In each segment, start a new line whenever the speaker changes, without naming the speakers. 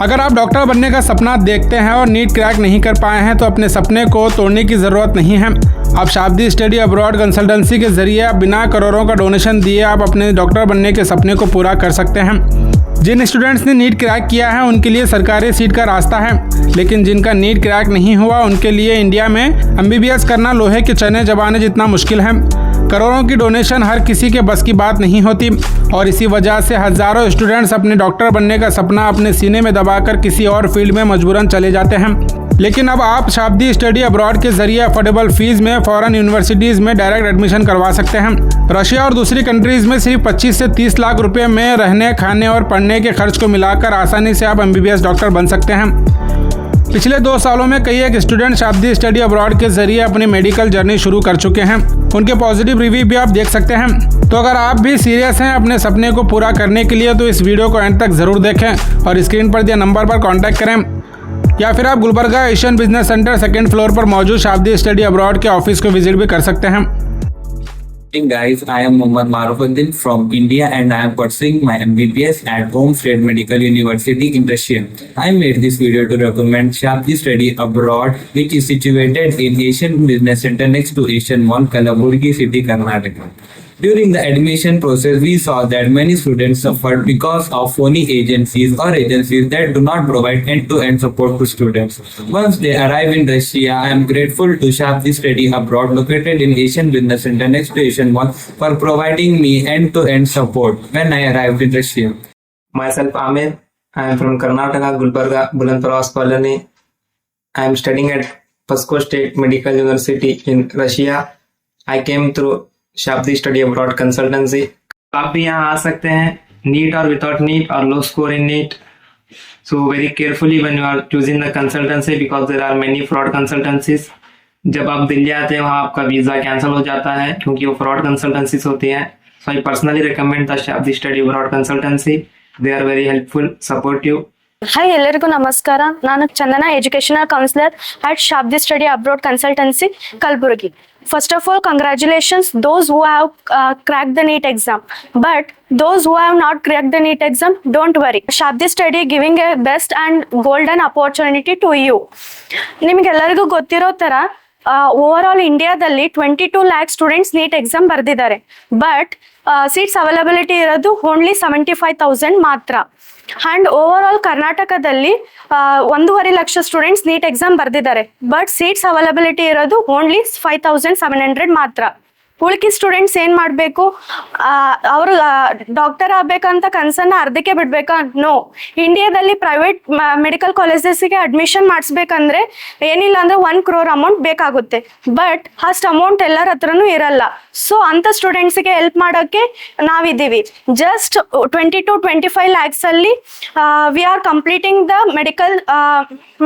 अगर आप डॉक्टर बनने का सपना देखते हैं और नीट क्रैक नहीं कर पाए हैं तो अपने सपने को तोड़ने की ज़रूरत नहीं है। आप शाब्दी स्टडी अब्रॉड कंसल्टेंसी के जरिए आप बिना करोड़ों का डोनेशन दिए आप अपने डॉक्टर बनने के सपने को पूरा कर सकते हैं। जिन स्टूडेंट्स ने नीट क्रैक किया है उनके लिए सरकारी सीट का रास्ता है, लेकिन जिनका नीट क्रैक नहीं हुआ उनके लिए इंडिया में MBBS करना लोहे के चने चबाने जितना मुश्किल है। करोड़ों की डोनेशन हर किसी के बस की बात नहीं होती और इसी वजह से हज़ारों स्टूडेंट्स अपने डॉक्टर बनने का सपना अपने सीने में दबाकर किसी और फील्ड में मजबूरन चले जाते हैं। लेकिन अब आप शाब्दी स्टडी अब्रॉड के जरिए अफोर्डेबल फीस में फॉरेन यूनिवर्सिटीज़ में डायरेक्ट एडमिशन करवा सकते हैं। रशिया और दूसरी कंट्रीज़ में सिर्फ 25 से 30 लाख रुपए में रहने, खाने और पढ़ने के खर्च को मिलाकर आसानी से आप MBBS डॉक्टर बन सकते हैं। पिछले 2 सालों में कई एक स्टूडेंट शाब्दी स्टडी अब्रॉड के जरिए अपनी मेडिकल जर्नी शुरू कर चुके हैं। उनके पॉजिटिव रिव्यू भी आप देख सकते हैं। तो अगर आप भी सीरियस हैं अपने सपने को पूरा करने के लिए तो इस वीडियो को एंड तक ज़रूर देखें और स्क्रीन पर दिए नंबर पर कॉन्टैक्ट करें या फिर आप Gulbarga Asian business centre 2nd floor पर मौजूद शाब्दी स्टडी अब्रॉड के ऑफिस को विजिट भी कर सकते हैं।
Hey guys, I am Mohammad Marufuddin from India and I am pursuing my MBBS at Home State Medical University in Russia. I made this video to recommend Shabdi Study Abroad, which is situated in Asian Business Center next to Asian Mall, Kalaburgi City, Karnataka. During the admission process, we saw that many students suffered because of phony agencies or agencies that do not provide end-to-end support to students. Once they arrive in Russia, I am grateful to Shabdi Study Abroad located in Asian Business Center next to Asian Mall for providing me end-to-end support when I arrived in Russia.
Myself Amir, I am from Karnataka, Gulbarga, Bulandparas colony. I am studying at Pasco State Medical University in Russia. I came through Shabdi study abroad consultancy. आप भी यहाँ आ सकते हैं, NEET और without NEET और low score in NEET. So very carefully when you are choosing the consultancy because there are many fraud consultancies. जब आप दिल्ली आते हैं वहाँ आपका वीजा कैंसिल हो जाता है क्योंकि वो फ्रॉड कंसल्टेंसीज होती हैं। So I personally recommend the Shabdi study abroad consultancy. They are very helpful, supportive.
Hi ಎಲ್ಲರಿಗೂ ನಮಸ್ಕಾರ. ನಾನು Chandana, educational counsellor at Shabdi study abroad consultancy Kalaburagi. First of all, congratulations those who have cracked the NEET exam. But those who have not cracked the NEET exam, don't worry. Shabdi Study giving a best and golden opportunity to you. ನಿಮಗೆಲ್ಲರಿಗೂ ಗೊತ್ತಿರೋ ಥರ over all ಇಂಡಿಯಾದಲ್ಲಿ 22 lakh students NEET exam ಬರೆದಿದ್ದಾರೆ. But seats availability ಇರೋದು only 75,000 ಮಾತ್ರ. And over all ಕರ್ನಾಟಕದಲ್ಲಿ 1.5 lakh students NEET exam ಬರೆದಿದ್ದಾರೆ. But seats availability ಇರೋದು ಓನ್ಲಿ 5,700 ಮಾತ್ರ. ಉಳ್ಕಿ ಸ್ಟೂಡೆಂಟ್ಸ್ ಏನು ಮಾಡಬೇಕು, ಅವರು ಡಾಕ್ಟರ್ ಆಗಬೇಕಂತ ಕನಸನ್ನ ಅರ್ಧಕ್ಕೆ ಬಿಡ್ಬೇಕಾ? ನೋ. ಇಂಡಿಯಾದಲ್ಲಿ ಪ್ರೈವೇಟ್ ಮೆಡಿಕಲ್ ಕಾಲೇಜಸ್ಗೆ ಅಡ್ಮಿಷನ್ ಮಾಡಿಸ್ಬೇಕಂದ್ರೆ ಏನಿಲ್ಲ ಅಂದ್ರೆ 1 crore ಅಮೌಂಟ್ ಬೇಕಾಗುತ್ತೆ. ಬಟ್ ಅಷ್ಟು ಅಮೌಂಟ್ ಎಲ್ಲರ ಹತ್ರನೂ ಇರಲ್ಲ. ಸೊ ಅಂಥ ಸ್ಟೂಡೆಂಟ್ಸ್ಗೆ ಹೆಲ್ಪ್ ಮಾಡೋಕ್ಕೆ ನಾವಿದ್ದೀವಿ. ಜಸ್ಟ್ 20-25 lakhs ಅಲ್ಲಿ we are completing the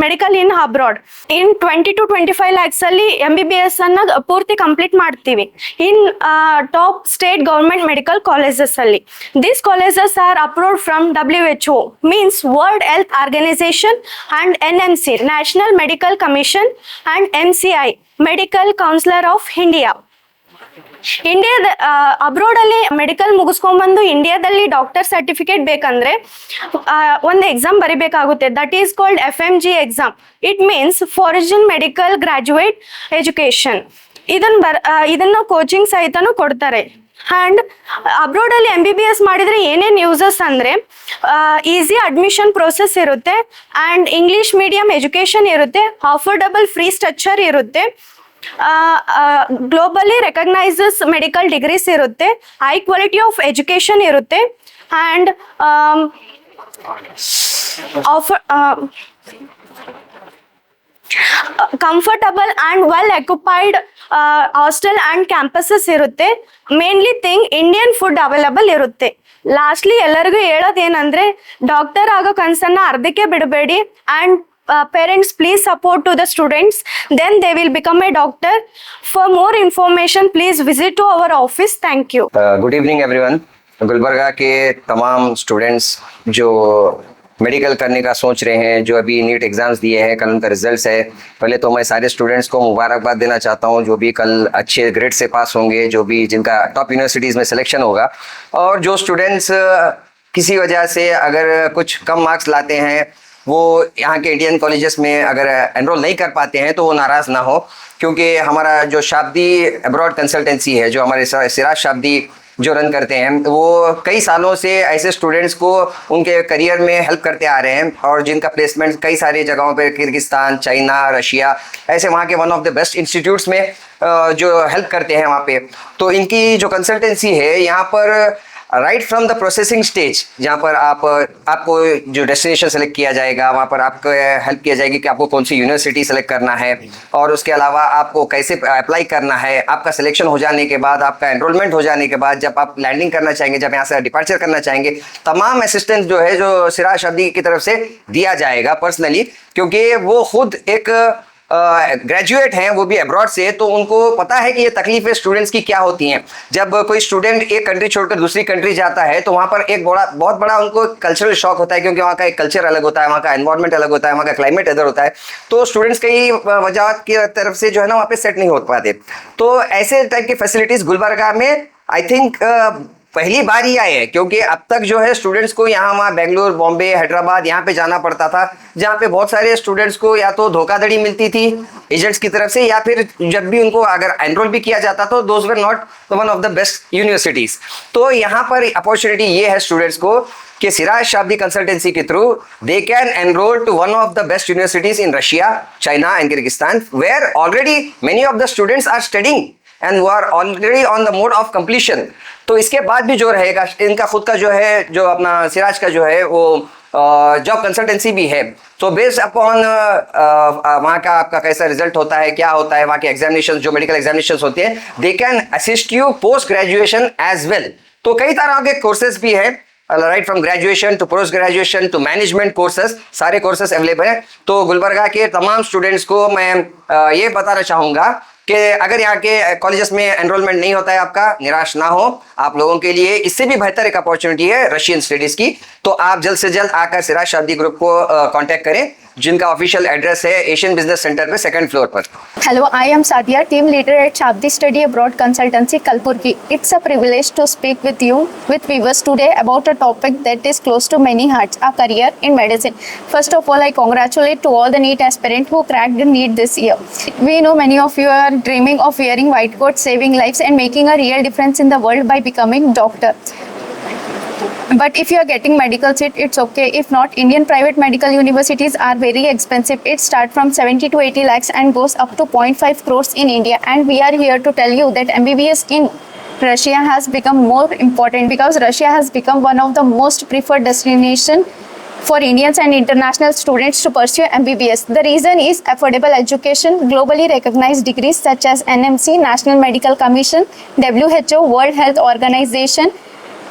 medical in abroad. In 20-25 lakhs ಅಲ್ಲಿ MBBS ಅನ್ನ ಪೂರ್ತಿ ಕಂಪ್ಲೀಟ್ ಮಾಡ್ತೀವಿ in top state government medical colleges alli. These colleges are approved from WHO, means World Health Organization, and NMC, National Medical Commission, and MCI, Medical Counselor of India. ಇಂಡಿಯಾದ ಅಬ್ರೋಡಲ್ಲಿ medical ಮುಗಿಸ್ಕೊಂಡ್ಬಂದು ಇಂಡಿಯಾದಲ್ಲಿ doctor certificate ಬೇಕಂದ್ರೆ ಒಂದು exam ಬರಿಬೇಕಾಗುತ್ತೆ. That is called FMG exam. It means foreign medical graduate education. ಇದನ್ನ coaching ಸಹಿತನೂ ಕೊಡ್ತಾರೆ. And ಅಬ್ರೋಡಲ್ಲಿ MBBS ಮಾಡಿದರೆ ಏನೇನು ಯೂಸಸ್ ಅಂದರೆ ಈಸಿ ಅಡ್ಮಿಷನ್ ಪ್ರೋಸೆಸ್ ಇರುತ್ತೆ, ಆ್ಯಂಡ್ ಇಂಗ್ಲೀಷ್ ಮೀಡಿಯಂ ಎಜುಕೇಷನ್ ಇರುತ್ತೆ, ಅಫೋರ್ಡಬಲ್ ಫ್ರೀ ಸ್ಟ್ರಕ್ಚರ್ ಇರುತ್ತೆ, ಗ್ಲೋಬಲಿ ರೆಕಗ್ನೈಸಸ್ ಮೆಡಿಕಲ್ ಡಿಗ್ರೀಸ್ ಇರುತ್ತೆ, ಹೈ ಕ್ವಾಲಿಟಿ ಆಫ್ ಎಜುಕೇಷನ್ ಇರುತ್ತೆ, and comfortable and well equipped hostel and campuses ಇರುತ್ತೆ. Mainly thing Indian food available ಇರುತ್ತೆ. Lastly ಎಲ್ಲರಿಗೂ ಹೇಳೋದೇನಂದ್ರೆ doctor ಆಗೋ ಕನಸನ್ನ ಅರ್ಧಕ್ಕೆ ಬಿಡಬೇಡಿ. And parents, please support to the students, then they will become a doctor. For more information, please visit to our office. Thank you.
Good evening everyone. Gulbarga के तमाम students जो मेडिकल करने का सोच रहे हैं, जो अभी नीट एग्जाम्स दिए हैं, कल उनका रिजल्ट्स है। पहले तो मैं सारे स्टूडेंट्स को मुबारकबाद देना चाहता हूं जो भी कल अच्छे ग्रेड से पास होंगे, जो भी जिनका टॉप यूनिवर्सिटीज़ में सिलेक्शन होगा। और जो स्टूडेंट्स किसी वजह से अगर कुछ कम मार्क्स लाते हैं वो यहाँ के इंडियन कॉलेजेस में अगर एनरोल नहीं कर पाते हैं तो वो नाराज़ ना हो, क्योंकि हमारा जो शाब्दी अब्रॉड कंसल्टेंसी है, जो हमारे सिराज शाब्दी जो रन करते हैं, वो कई सालों से ऐसे स्टूडेंट्स को उनके करियर में हेल्प करते आ रहे हैं, और जिनका प्लेसमेंट कई सारी जगहों पे किर्गिस्तान, चाइना, रशिया, ऐसे वहाँ के one of the best institutes में जो हेल्प करते हैं वहाँ पे। तो इनकी जो कंसल्टेंसी है यहाँ पर right from the processing stage, जहाँ पर आपको जो डेस्टिनेशन सेलेक्ट किया जाएगा, वहाँ पर आपको हेल्प किया जाएगी कि आपको कौन सी यूनिवर्सिटी सेलेक्ट करना है, और उसके अलावा आपको कैसे अप्लाई करना है। आपका सिलेक्शन हो जाने के बाद, आपका एनरोलमेंट हो जाने के बाद, जब आप लैंडिंग करना चाहेंगे, जब यहाँ से डिपार्चर करना चाहेंगे, तमाम असिस्टेंस जो है जो सिराज शाब्दी की तरफ से दिया जाएगा पर्सनली, क्योंकि वो खुद एक ग्रेजुएट हैं, वो भी अब्रॉड से, तो उनको पता है कि ये तकलीफें स्टूडेंट्स की क्या होती हैं। जब कोई स्टूडेंट एक कंट्री छोड़कर दूसरी कंट्री जाता है तो वहाँ पर एक बहुत बड़ा उनको कल्चरल शॉक होता है, क्योंकि वहाँ का एक कल्चर अलग होता है, वहाँ का एनवायरनमेंट अलग होता है, वहाँ का क्लाइमेट अदर होता है। तो स्टूडेंट्स कई वजह की तरफ से जो है ना वहाँ पे सेट नहीं हो पाते। तो ऐसे टाइप की फैसिलिटीज गुलबर्गा में आई थिंक पहली बार ही आए हैं, क्योंकि अब तक जो है स्टूडेंट्स को यहाँ वहाँ बेंगलुरु, बॉम्बे, हैदराबाद यहाँ पे जाना पड़ता था, जहाँ पे बहुत सारे स्टूडेंट्स को या तो धोखाधड़ी मिलती थी एजेंट्स की तरफ से, या फिर जब भी उनको अगर एनरोल भी किया जाता तो those were not one of the best universities. तो यहाँ पर अपॉर्चुनिटी ये है स्टूडेंट्स को कि सिराज शाब्दी कंसल्टेंसी के through they can enrol to one of the best universities in Russia, China and Kyrgyzstan, where already many of the students are studying and वो are already on the mode of completion. तो इसके बाद भी जो रहेगा, इनका खुद का जो है, जो अपना सिराज का जो है वो जॉब कंसल्टेंसी भी है। तो बेस्ड अपॉन वहाँ का आपका कैसा रिजल्ट होता है, क्या होता है, वहाँ के एग्जामिनेशन, जो मेडिकल एग्जामिनेशन होते हैं, they can assist you post graduation as well. तो कई तरह के कोर्सेज भी हैं, right from graduation to post graduation to management courses, सारे कोर्सेज अवेलेबल हैं। तो गुलबर्गा के तमाम स्टूडेंट्स को मैं ये बताना चाहूँगा कि अगर यहाँ के कॉलेजेस में एनरोलमेंट नहीं होता है आपका, निराश ना हो। आप लोगों के लिए इससे भी बेहतर एक अपॉर्चुनिटी है रशियन स्टडीज की। तो आप जल्द से जल्द आकर सिराज शाब्दी ग्रुप को कांटेक्ट करें, जिनका ऑफिशियल एड्रेस है एशियन बिजनेस सेंटर पे 2nd फ्लोर पर।
Hello, I am Sadia, team leader at Shabdi Study Abroad Consultancy, Kalburgi. It's a privilege to speak with you, with viewers today about a topic that is close to many hearts, a career in medicine. First of all, I congratulate to all the NEET aspirants who cracked the NEET this year. We know many of you are dreaming of wearing white coat, saving lives and making a real difference in the world by becoming doctor. But if you are getting medical seat, it's okay. If not, Indian private medical universities are very expensive. It starts from 70 to 80 lakhs and goes up to 0.5 crores in India. And we are here to tell you that MBBS in Russia has become more important because Russia has become one of the most preferred destination for Indians and international students to pursue MBBS. The reason is affordable education, globally recognized degrees such as NMC, National Medical Commission, WHO, World Health Organization,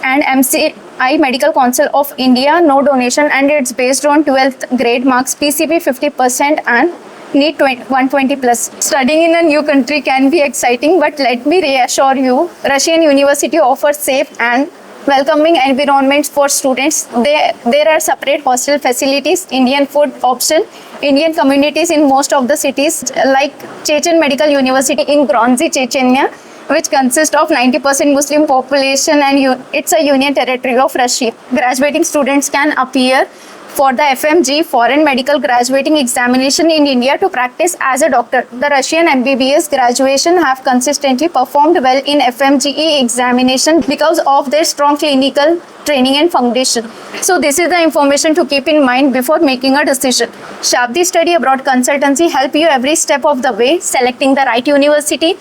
and MCI Medical Council of India, no donation, and it's based on 12th grade marks, PCB 50% and NEET 120 plus. Studying in a new country can be exciting, but let me reassure you, Russian university offers safe and welcoming environments for students. There are separate hostel facilities, Indian food option, Indian communities in most of the cities, like Chechen Medical University in Grozny, Chechnya, which consists of 90% Muslim population, and it's a union territory of Russia. Graduating students can appear for the FMG, foreign medical graduating examination in India, to practice as a doctor. The Russian MBBS graduation have consistently performed well in FMGE examination because of their strong clinical training and foundation. So this is the information to keep in mind before making a decision. Shabdi Study Abroad Consultancy help you every step of the way, selecting the right university,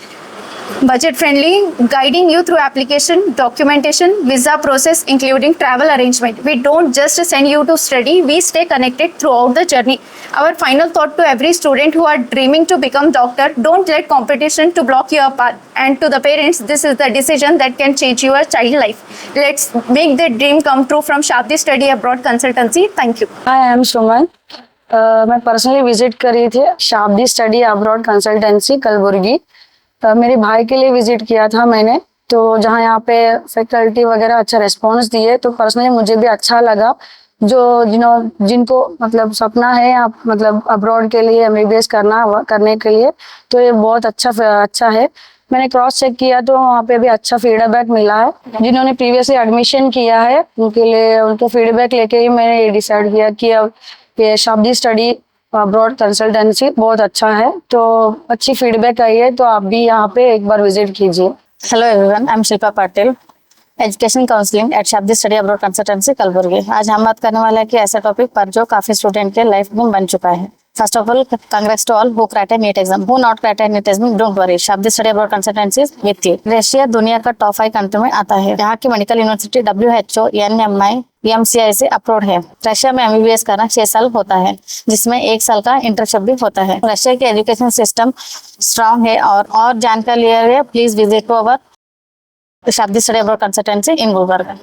budget friendly, guiding you through application, documentation, visa process, including travel arrangement. We don't just send you to study, we stay connected throughout the journey. Our final thought to every student who are dreaming to become doctor: don't let competition to block your path. And to the parents, this is the decision that can change your child life. Let's make the dream come true from Shabdi Study Abroad Consultancy. Thank you.
Hi, I am Suman. मैं personally visit करी थी Shabdi study abroad consultancy Kalaburagi. मेरे भाई के लिए visit किया था मैंने, तो जहाँ यहाँ पे फैकल्टी वगैरह अच्छा रिस्पॉन्स दिए, तो पर्सनली मुझे भी अच्छा लगा। जिनको मतलब सपना है आप मतलब अब्रॉड के लिए MBBS करने के लिए, तो ये बहुत अच्छा है। मैंने क्रॉस चेक किया तो वहाँ पे भी अच्छा फीडबैक मिला है। जिन्होंने प्रीवियसली एडमिशन किया है उनके लिए उनका फीडबैक लेके ही मैंने ये डिसाइड किया कि अब ये शाब्दी स्टडी अब्रॉड कंसल्टेंसी बहुत अच्छा है, तो अच्छी फीडबैक आई है, तो आप भी यहाँ पे एक बार विजिट कीजिए।
Hello everyone, I am Shilpa Patil, education counselling at Shabdi study abroad consultancy Kalaburagi. आज हम बात करने वाले हैं कि ऐसा टॉपिक पर जो काफी स्टूडेंट के लाइफ में बन चुका है। First of all, congrats to all who cracked NEET exam, who not cracked NEET exam, don't worry, Shabdi study abroad consultancy is with you. Russia दुनिया का टॉप 5 कंट्री में आता है। यहाँ की medical university WHO, NMI, MCI से approved है। Russia में MBBS करना 6 साल होता है, जिसमें 1 साल का इंटर्नशिप भी होता है। रशिया के एजुकेशन सिस्टम स्ट्रांग है और जानकारी लिए please visit to our Shabdi study abroad consultancy in Gulbarga.